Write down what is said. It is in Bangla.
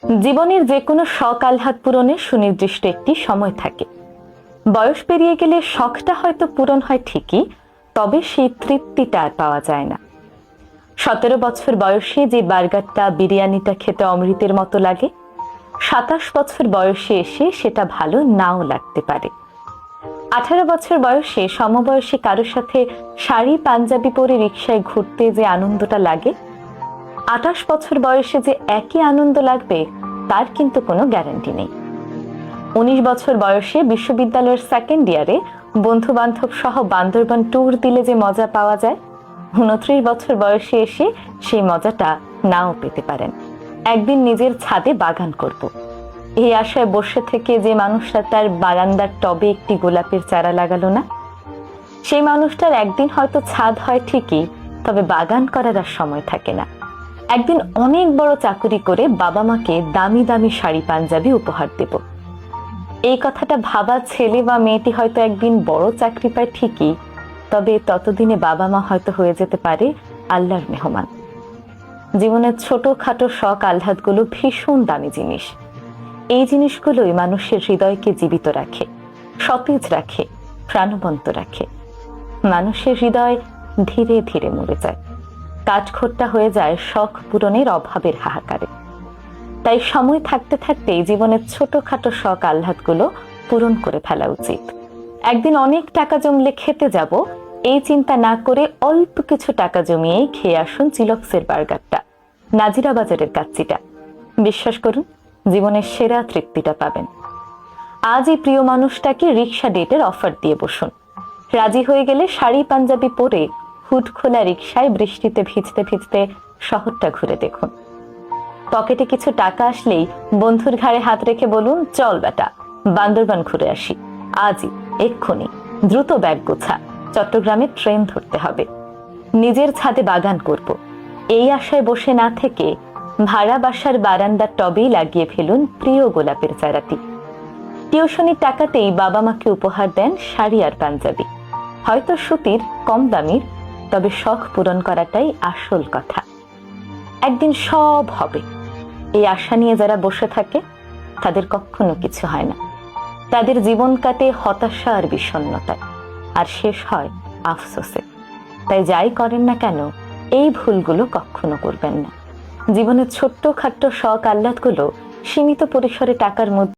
জীবনের যে কোনো শখ আহ্লাদ পূরণের সুনির্দিষ্ট একটি সময় থাকে। বয়স পেরিয়ে গেলে শখটা হয়তো পূরণ হয় ঠিকই, তবে সেই তৃপ্তিটা আর পাওয়া যায় না। 17 বছর বয়সে যে বার্গারটা বিরিয়ানিটা খেতে অমৃতের মতো লাগে, 27 বছর বয়সে এসে সেটা ভালো নাও লাগতে পারে। 18 বছর বয়সে সমবয়সী কারোর সাথে শাড়ি পাঞ্জাবি পরে রিকশায় ঘুরতে যে আনন্দটা লাগে, 28 বছর বয়সে যে একই আনন্দ লাগবে তার কিন্তু কোনো গ্যারান্টি নেই। 19 বছর বয়সে বিশ্ববিদ্যালয়ের সেকেন্ড ইয়ারে বন্ধু বান্ধব সহ বান্দরবান ট্যুর দিলে যে মজা পাওয়া যায়, 29 বছর বয়সে এসে সেই মজাটা নাও পেতে পারেন। একদিন নিজের ছাদে বাগান করব, এই আশায় বসে থেকে যে মানুষটা তার বারান্দার টবে একটি গোলাপের চারা লাগালো না, সেই মানুষটার একদিন হয়তো ছাদ হয় ঠিকই, তবে বাগান করার আর সময় থাকে না। একদিন অনেক বড় চাকুরি করে বাবা মাকে দামি দামি শাড়ি পাঞ্জাবি উপহার দেব, এই কথাটা ভাবা ছেলে বা মেয়েটি হয়তো একদিন বড় চাকরি পায় ঠিকই, তবে ততদিনে বাবা মা হয়তো হয়ে যেতে পারে আল্লাহর মেহমান। জীবনের ছোটখাটো শখ আহ্লাদগুলো ভীষণ দামি জিনিস। এই জিনিসগুলোই মানুষের হৃদয়কে জীবিত রাখে, সতেজ রাখে, প্রাণবন্ত রাখে। মানুষের হৃদয় ধীরে ধীরে মরে যায়, কাঠখোট্টা হয়ে যায় শখ পূরণের অভাবের হাহাকারে। তাই সময় থাকতে থাকতেই জীবনের ছোটখাটো শখ আহ্লাদগুলো পূরণ করে ফেলা উচিত। একদিন অনেক টাকা জমলে খেতে যাব, এই চিন্তা না করে অল্প কিছু টাকা জমিয়েই খেয়ে আসুন চিলক্সের বার্গারটা, নাজিরা বাজারের কাচ্চিটা। বিশ্বাস করুন, জীবনের সেরা তৃপ্তিটা পাবেন। আজ এই প্রিয় মানুষটাকে রিক্সা ডেটের অফার দিয়ে বসুন। রাজি হয়ে গেলে শাড়ি পাঞ্জাবি পরে হুড খোলা রিক্সায় বৃষ্টিতে ভিজতে ভিজতে শহরটা ঘুরে দেখুন। পকেটে কিছু টাকা আসলেই বন্ধুর ঘাড়ে হাত রেখে বলুন, চল বেটা, বান্দরবান ঘুরে আসি, আজই, এক্ষুনি, দ্রুত ব্যাগ গোছা, চট্টগ্রামে ট্রেন ধরতে হবে, নিজের ছাদে বাগান করব, এই আশায় বসে না থেকে ভাড়া বাসার বারান্দার টবেই লাগিয়ে ফেলুন প্রিয় গোলাপের চারাটি। টিউশনির টাকাতেই বাবা মাকে উপহার দেন শাড়ি আর পাঞ্জাবি, হয়তো সুতির, কম দামির, তবে শখ পূরণ করাটাই আসল কথা। একদিন সব হবে, এই আশা নিয়ে যারা বসে থাকে তাদের কখনো কিছু হয় না। তাদের জীবন কাটে হতাশা আর বিষণ্ণতায়, আর শেষ হয় আফসোসে। তাই যাই করেন না কেন, এই ভুলগুলো কখনো করবেন না। জীবনের ছোট্ট খাট্ট শখ আহ্লাদগুলো সীমিত পরিসরে টাকার মধ্যে